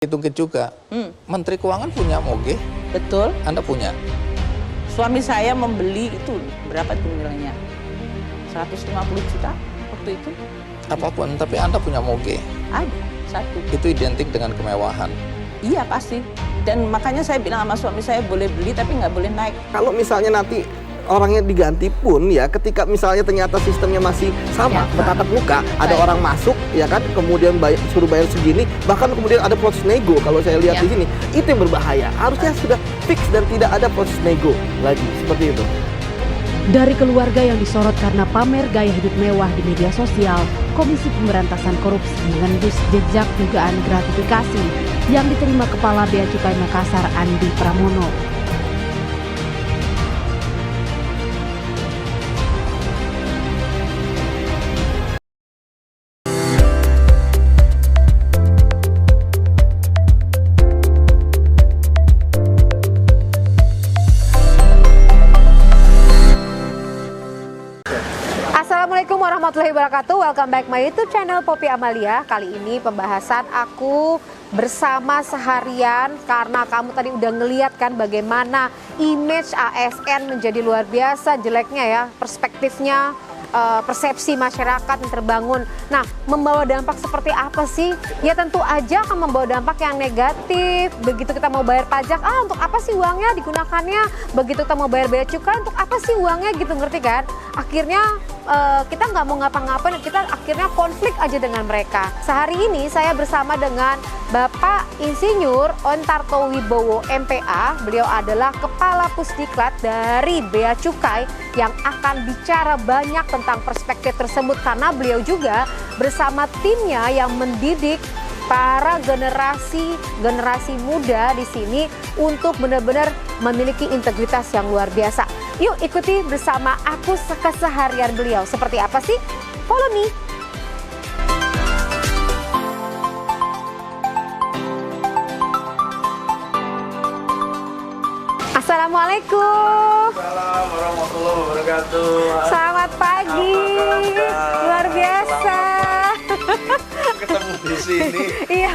Hitung juga, Menteri Keuangan punya moge, Betul. Anda punya? Suami saya membeli itu berapa tuh nilainya? 150 juta waktu itu. Apapun, tapi Anda punya moge. Ada satu. Itu identik dengan kemewahan. Iya pasti. Dan makanya saya bilang sama suami saya boleh beli tapi nggak boleh naik. Kalau misalnya nanti orangnya diganti pun ya, ketika misalnya ternyata sistemnya masih sama, bertatap muka, ada orang masuk ya kan, kemudian suruh bayar segini, bahkan kemudian ada proses nego. Kalau saya lihat di sini, itu yang berbahaya. Harusnya sudah fix dan tidak ada proses nego lagi seperti itu. Dari keluarga yang disorot karena pamer gaya hidup mewah di media sosial, Komisi Pemberantasan Korupsi mengendus jejak dugaan gratifikasi yang diterima Kepala Bea Cukai Makassar Andi Pramono. Assalamualaikum warahmatullahi wabarakatuh. Welcome back my YouTube channel Poppy Amalia. Kali ini pembahasan aku bersama seharian karena kamu tadi udah ngeliat kan bagaimana image ASN menjadi luar biasa jeleknya ya, perspektifnya, persepsi masyarakat yang terbangun. Nah, membawa dampak seperti apa sih? Ya tentu aja akan membawa dampak yang negatif. Begitu kita mau bayar pajak, untuk apa sih uangnya digunakannya? Begitu kita mau bayar bea cukai, untuk apa sih uangnya gitu, ngerti kan? Akhirnya kita nggak mau ngapa-ngapain, kita akhirnya konflik aja dengan mereka. Sehari ini saya bersama dengan Bapak Insinyur Ontarto Wibowo MPA. Beliau adalah Kepala Pusdiklat dari Bea Cukai yang akan bicara banyak tentang perspektif tersebut karena beliau juga bersama timnya yang mendidik para generasi muda di sini untuk benar-benar memiliki integritas yang luar biasa. Yuk ikuti bersama aku keseharian beliau. Seperti apa sih? Follow me. Assalamualaikum. Assalamualaikum warahmatullahi wabarakatuh. Selamat pagi. Luar biasa. Ketemu di sini. Iya,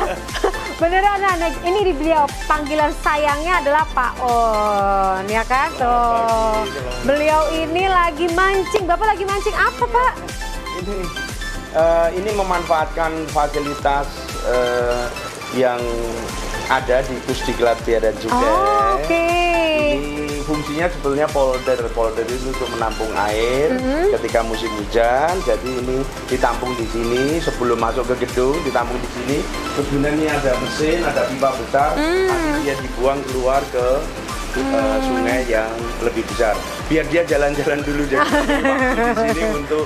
beneran anak. Ini di beliau panggilan sayangnya adalah Pak On, ya kan? Tuh, beliau ini lagi mancing. Bapak lagi mancing apa, Pak? Ini memanfaatkan fasilitas yang ada di Pusdiklat Bea dan Cukai. Oke. Ini fungsinya sebetulnya polder itu untuk menampung air ketika musim hujan. Jadi ini ditampung di sini sebelum masuk ke gedung, ditampung di sini. Kemudian ini ada mesin, ada pipa besar, nanti dia dibuang keluar ke sungai yang lebih besar. Biar dia jalan-jalan dulu jadi di sini untuk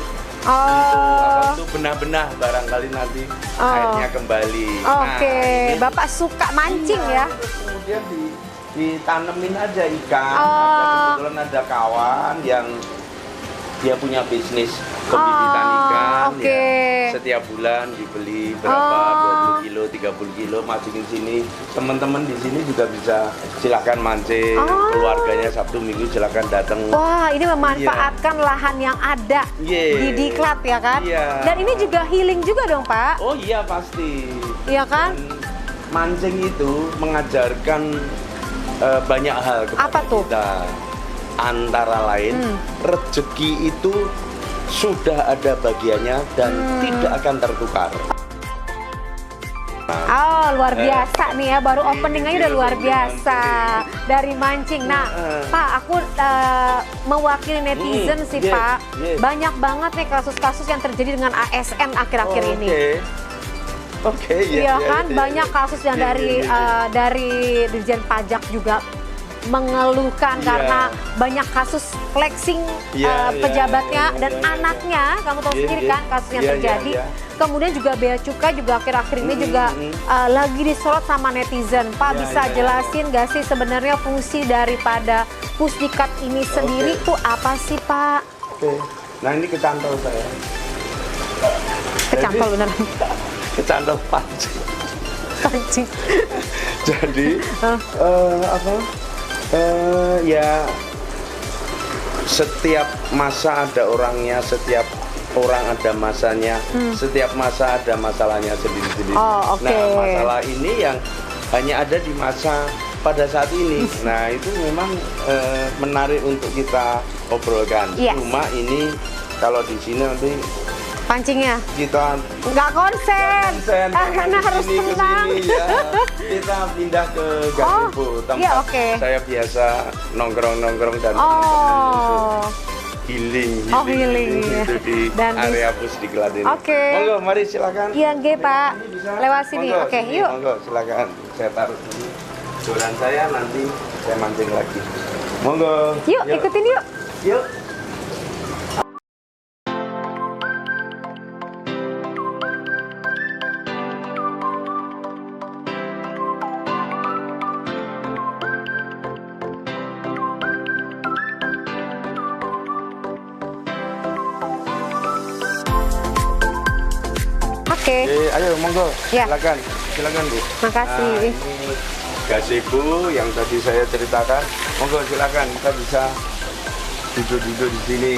untuk benah-benah barangkali nanti airnya kembali. Oke, Nah, Bapak suka mancing ya? kemudian ditanemin aja ikan. Kebetulan ada kawan yang dia punya bisnis pembibitan ikan. oke. Ya, setiap bulan dibeli berapa 20 kilo, 30 kilo masukin sini. Teman-teman di sini juga bisa silakan mancing. Keluarganya Sabtu Minggu silakan datang. Wah, ini memanfaatkan lahan yang ada di Diklat ya kan? Iya. Dan ini juga healing juga dong, Pak? Oh iya pasti. Iya kan? Dan mancing itu mengajarkan banyak hal kepada Apa tuh? kita. Antara lain, rezeki itu sudah ada bagiannya dan tidak akan tertukar. Oh, luar biasa nih ya, baru opening aja udah luar biasa dari mancing. Nah, Pak, aku mewakili netizen sih, Pak. Banyak banget nih kasus-kasus yang terjadi dengan ASN akhir-akhir ini. Oke, Iya kan, banyak kasus yang dari Dirjen Pajak juga mengeluhkan karena banyak kasus flexing pejabatnya dan anaknya, kamu tahu sendiri kan kasus yang terjadi. Kemudian juga Bea Cukai juga akhir-akhir ini juga lagi disorot sama netizen. Pak, bisa jelasin nggak sih sebenarnya fungsi daripada Pusdiklat ini sendiri tuh apa sih, Pak? Oke, nah ini kecantol saya. Kecantol beneran. Kecantol pancing. Pancing. Jadi ya setiap masa ada orangnya, setiap orang ada masanya, setiap masa ada masalahnya sendiri-sendiri. Oh, oke. Nah, masalah ini yang hanya ada di masa pada saat ini. Nah, itu memang menarik untuk kita obrolkan. Yes. Cuma ini kalau di sini nanti Pancingnya kita nggak konsen, karena harus tenang. Ya. Kita pindah ke gazebo, tempat iya, oke. saya biasa nongkrong-nongkrong dan healing ya. itu di Dan area Pusdiklat ini. Oke. Monggo, mari silakan. Iya, nggih, Pak. Lewat sini. Monggo, Oke, sini, yuk. Monggo, silakan. Saya taruh dulu. Joran saya nanti saya mancing lagi. Monggo. Yuk, ikutin yuk. Yuk. Oke. Ayo monggo, Ya. silakan Bu. Makasih. Nah, ini gazebo yang tadi saya ceritakan. Monggo silakan, kita bisa duduk-duduk di sini.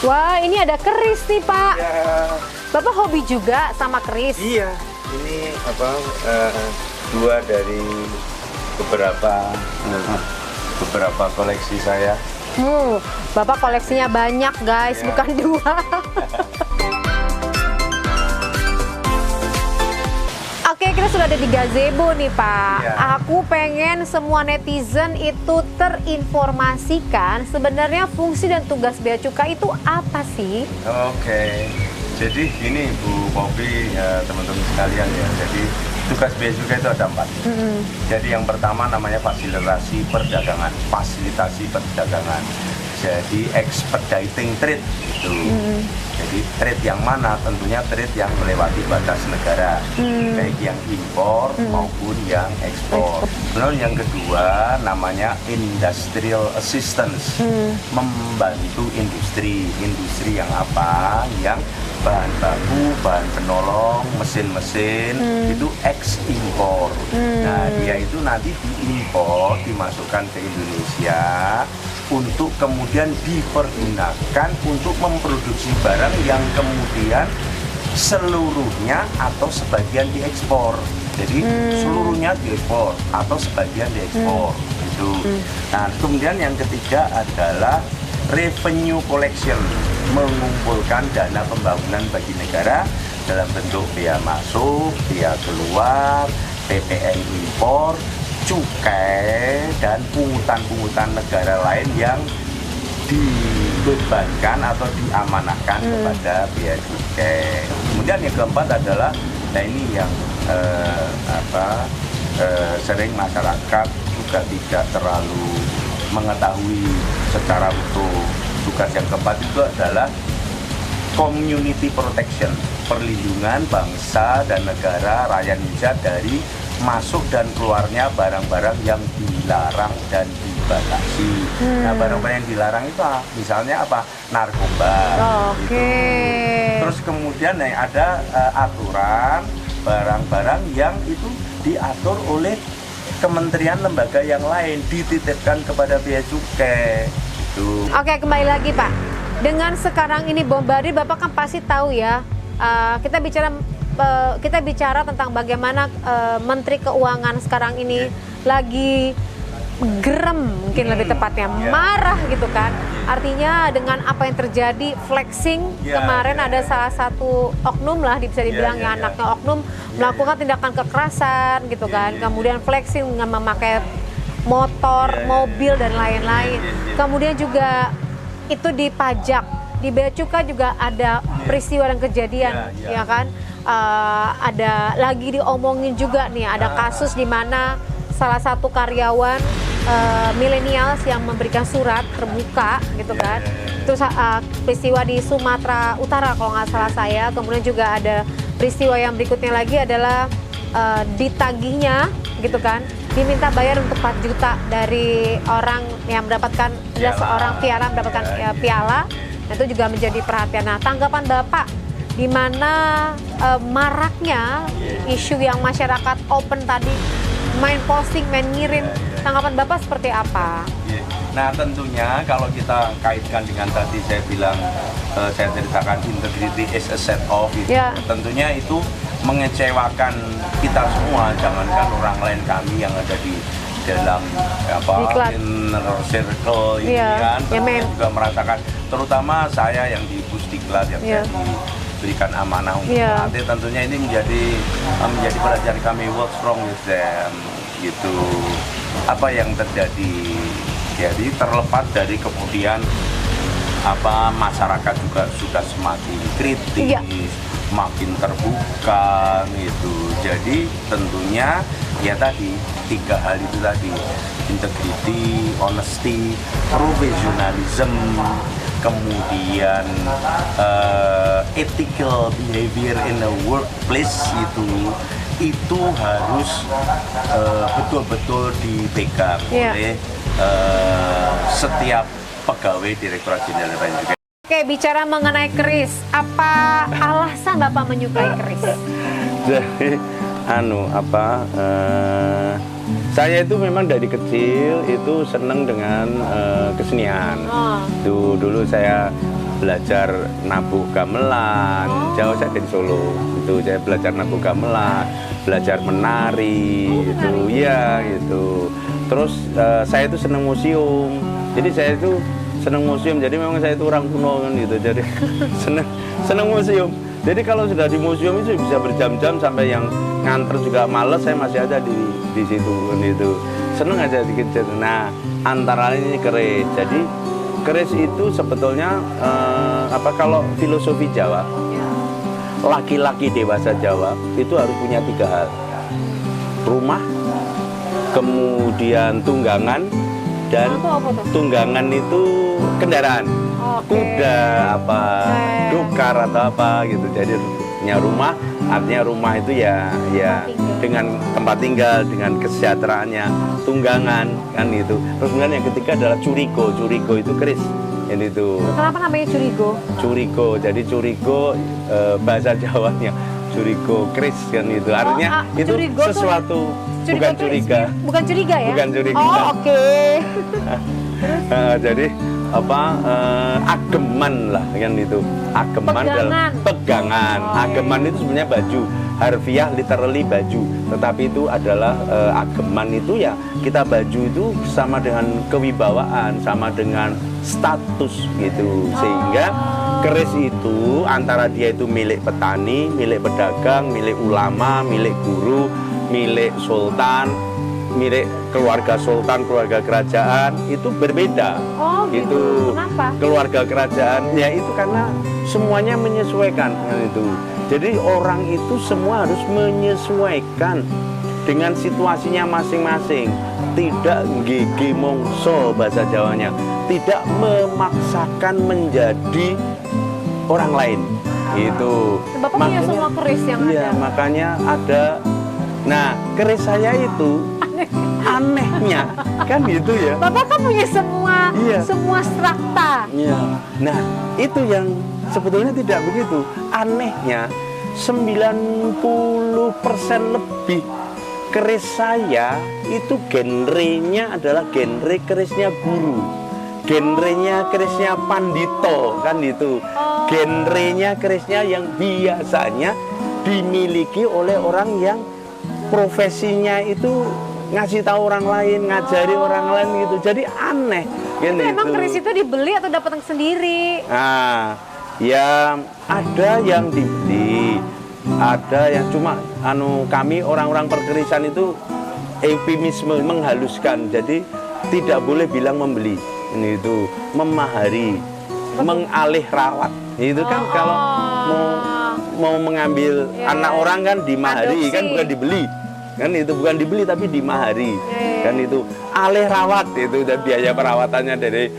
Wah, ini ada keris nih, Pak. Ya, Bapak hobi juga sama keris? iya. Ini apa? Dua dari beberapa koleksi saya. Bapak koleksinya banyak, guys, Ya. bukan dua. Oke, kita sudah ada di gazebo nih, Pak. Ya. Aku pengen semua netizen itu terinformasikan sebenarnya fungsi dan tugas Bea Cukai itu apa sih? Oke, jadi gini Bu Popi, ya, teman-teman sekalian ya. Jadi tugas Bea Cukai itu ada 4. Jadi yang pertama namanya fasilitasi perdagangan, Jadi expediting trade itu. Jadi trade yang mana? Tentunya trade yang melewati batas negara, baik yang impor maupun yang ekspor. Lalu yang kedua namanya industrial assistance, membantu industri yang apa? Yang bahan baku, bahan penolong, mesin-mesin itu ekspor. Nah, dia itu nanti diimpor, dimasukkan ke Indonesia untuk kemudian dipergunakan untuk memproduksi barang yang kemudian seluruhnya atau sebagian diekspor. Jadi seluruhnya diekspor atau sebagian diekspor gitu. Nah, kemudian yang ketiga adalah revenue collection, mengumpulkan dana pembangunan bagi negara dalam bentuk bea masuk, bea keluar, PPN impor, cukai, dan pungutan-pungutan negara lain yang dibebankan atau diamanahkan kepada bea cukai. Kemudian yang keempat adalah, nah ini yang sering masyarakat juga tidak terlalu mengetahui secara utuh. Tugas yang keempat itu adalah community protection, perlindungan bangsa dan negara rakyat Indonesia dari masuk dan keluarnya barang-barang yang dilarang dan dibatasi. Nah, barang-barang yang dilarang itu misalnya apa? Narkoba. Oke. Gitu. Terus kemudian ada aturan barang-barang yang itu diatur oleh kementerian lembaga yang lain, dititipkan kepada bea cukai. Gitu. Oke, kembali lagi, Pak. Dengan sekarang ini bombardir, Bapak kan pasti tahu ya. Kita bicara tentang bagaimana Menteri Keuangan sekarang ini lagi gerem, mungkin lebih tepatnya marah gitu kan. Artinya dengan apa yang terjadi, flexing kemarin ada salah satu oknum lah bisa dibilang anaknya oknum melakukan tindakan kekerasan gitu kan. Kemudian flexing dengan memakai motor, mobil dan lain-lain. Kemudian juga itu dipajak, di bea cukai juga ada peristiwa dan kejadian, ya kan? Ada lagi diomongin juga nih, ada kasus di mana salah satu karyawan milenials yang memberikan surat terbuka gitu kan. Terus peristiwa di Sumatera Utara kalau nggak salah saya. Kemudian juga ada peristiwa yang berikutnya lagi adalah ditagihnya gitu kan, diminta bayar untuk 4 juta dari orang yang mendapatkan, seorang piala mendapatkan piala. Itu juga menjadi perhatian. Nah, tanggapan Bapak di mana maraknya isu yang masyarakat open tadi, main posting, main ngirim, tanggapan Bapak seperti apa? Nah, tentunya kalau kita kaitkan dengan tadi saya bilang, saya ceritakan integrity is a set of, tentunya itu mengecewakan kita semua, jangankan orang lain, kami yang ada di dalam Diklat. inner circle ini Iya, kan ya, men. juga merasakan, terutama saya yang di Pusdiklat yang Iya. saya diberikan amanah untuk Iya. melatih, tentunya ini menjadi perhatian kami. What's wrong with them gitu, apa yang terjadi. Jadi terlepas dari kemudian masyarakat juga sudah semakin kritis, Iya. makin terbuka gitu. Jadi tentunya ya tadi 3 hal itu tadi, integrity, honesty, professionalism, kemudian ethical behavior in the workplace itu harus betul-betul dipegang Iya. oleh setiap pegawai Direktorat Jenderal Bea dan Cukai. Oke, bicara mengenai keris, apa alasan Bapak menyukai keris? Jadi saya itu memang dari kecil itu seneng dengan kesenian. Dulu saya belajar nabuh gamelan, jauh saya dari Solo. Itu saya belajar nabuh gamelan, belajar menari, gitu. Terus saya itu seneng museum. Jadi saya itu seneng museum. Jadi memang saya itu orang kuno kan gitu. Jadi seneng museum. Jadi kalau sudah di museum itu bisa berjam-jam, sampai yang nganter juga males, saya masih ada di situ kan gitu. Seneng aja dikit. Nah, antara lain ini keris. Jadi keris itu sebetulnya kalau filosofi Jawa, laki-laki dewasa Jawa itu harus punya 3 hal. Rumah, kemudian tunggangan, dan Apa tuh? tunggangan itu kendaraan. Oke. Kuda, dokar atau apa gitu. Jadi punya rumah, artinya rumah itu ya dengan tempat tinggal, dengan kesejahteraannya. Tunggangan kan gitu. Terus kemudian yang ketiga adalah curigo. Curigo itu keris. Ini itu. Kenapa namanya curigo? Curigo. Jadi curigo bahasa Jawanya curigo keris kan itu. Artinya itu curigo tuh- sesuatu bukan tuh curiga. Bukan curiga ya? Bukan curiga. Oh, oke. Jadi ageman lah kan itu. Ageman Pegangan. pegangan. Ageman itu sebenarnya baju. Harfiah literally baju. Tetapi itu adalah ageman itu ya, kita baju itu sama dengan kewibawaan, sama dengan status gitu. Sehingga keris itu antara dia itu milik petani, milik pedagang, milik ulama, milik guru, milik sultan, milik keluarga sultan, keluarga kerajaan, itu berbeda. Oh, gitu. Kenapa? Keluarga kerajaan ya itu karena semuanya menyesuaikan kan itu. Jadi orang itu semua harus menyesuaikan dengan situasinya masing-masing. Tidak gigi mongso bahasa Jawanya, tidak memaksakan menjadi orang lain. Itu. Bapak punya semua keris yang iya, ada. makanya ada. Nah, keris saya itu anehnya kan gitu ya. Bapak kan punya semua Iya. semua strata. Iya. Nah, itu yang sebetulnya tidak begitu. Anehnya 90% lebih keris saya itu genrenya adalah genre kerisnya guru. Genrenya kerisnya pandito kan itu. Genrenya kerisnya yang biasanya dimiliki oleh orang yang profesinya itu ngasih tahu orang lain, ngajari orang lain gitu. Jadi aneh kan Tapi emang itu. keris itu dibeli atau dapat sendiri? Nah, ya ada yang dibeli, ada yang cuma kami orang-orang perkerisan itu eufemisme, menghaluskan. Jadi tidak boleh bilang membeli. Ini itu memahari, mengalih rawat. Itu kan kalau mau mengambil anak orang kan dimahari, Adopsi. kan bukan dibeli. Kan itu bukan dibeli tapi dimahari. Kan itu alih rawat itu, dan biaya perawatannya dari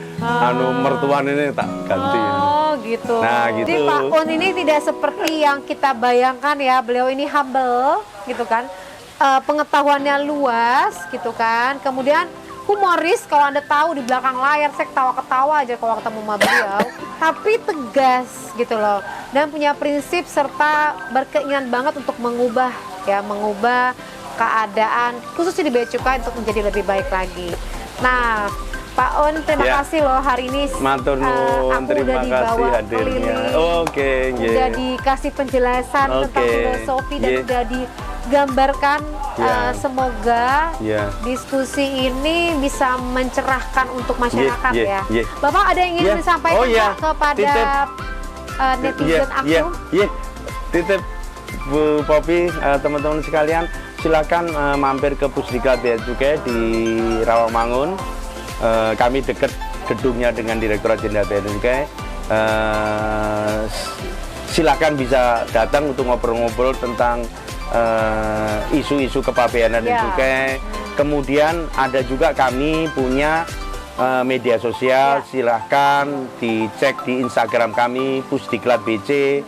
mertuan ini tak ganti. Oh gitu. Nah, gitu. Jadi Pak Un ini tidak seperti yang kita bayangkan ya. Beliau ini humble gitu kan. Pengetahuannya luas gitu kan. Kemudian humoris, kalau Anda tahu di belakang layar saya ketawa-ketawa aja kalau ketemu sama beliau. Tapi tegas gitu loh. Dan punya prinsip serta berkeinginan banget untuk mengubah keadaan khususnya di Bea Cukai untuk menjadi lebih baik lagi. Nah, Pak On, terima Ya. kasih loh hari ini. Matur nuwun, aku terima udah kasih dibawa hadirnya. keliling. Oke, nggih. Udah dikasih penjelasan tentang Oke, filosofi dan nggih. udah digambarkan. Ya. Semoga Ya. diskusi ini bisa mencerahkan untuk masyarakat Nggih, ya. nggih. Bapak ada yang ingin Ya. disampaikan Oh, ya. Pak, kepada Titip. netizen aku? Iya. Titip Bu Popi, teman-teman sekalian, silakan mampir ke Pusdiklat Bea Cukai di Rawamangun. Kami dekat gedungnya dengan Direktorat Jenderal Bea Cukai. Silakan bisa datang untuk ngobrol-ngobrol tentang isu-isu kepabeanan dan Ya. cukai. Kemudian ada juga kami punya media sosial, Ya. silahkan dicek di Instagram kami Pusdiklat BC,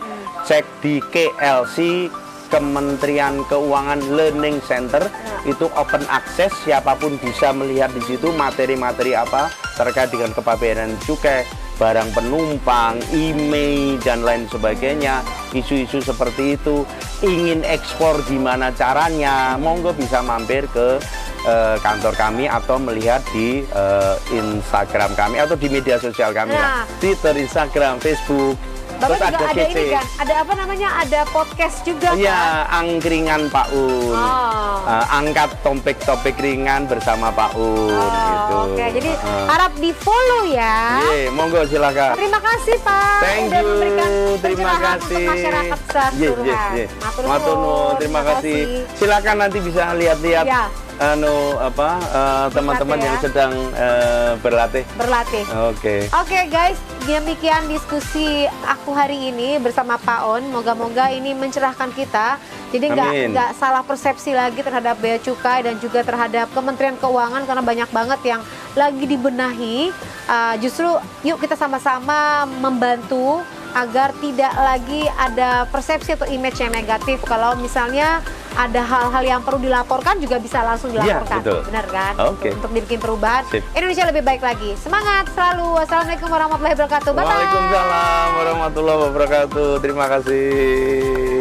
cek di KLC Kementerian Keuangan Learning Center, itu open access, siapapun bisa melihat di situ materi-materi apa terkait dengan kepabeanan cukai, barang penumpang, email dan lain sebagainya, isu-isu seperti itu. Ingin ekspor gimana caranya, monggo bisa mampir ke kantor kami atau melihat di Instagram kami atau di media sosial kami Nah. lah. Twitter, Instagram, Facebook. Bapak Terus juga ada GC. ini kan, ada apa namanya, ada podcast juga kan? Iya, angkringan Pak Un. Oh. Angkat topik-topik ringan bersama Pak Un gitu. Oke, jadi harap di follow ya. Iya, monggo silakan. Terima kasih Pak, Thank udah you, memberikan terima pencerahan kasih. untuk masyarakat Sasuruhan. Matur nuwun, terima kasih. Silakan nanti bisa lihat-lihat Ya. teman-teman Berlatih yang ya. sedang berlatih. Berlatih. Oke. Oke guys, demikian diskusi aku hari ini bersama Pak On. Moga-moga ini mencerahkan kita. Jadi Amin. nggak salah persepsi lagi terhadap bea cukai dan juga terhadap Kementerian Keuangan, karena banyak banget yang lagi dibenahi. Justru yuk kita sama-sama membantu agar tidak lagi ada persepsi atau image yang negatif. Kalau misalnya ada hal-hal yang perlu dilaporkan juga bisa langsung Iya, dilaporkan. betul. Benar kan? Oke. Untuk dibikin perubahan. Sip. Indonesia lebih baik lagi. Semangat selalu. Wassalamualaikum warahmatullahi wabarakatuh. Bye-bye. Waalaikumsalam warahmatullahi wabarakatuh. Terima kasih.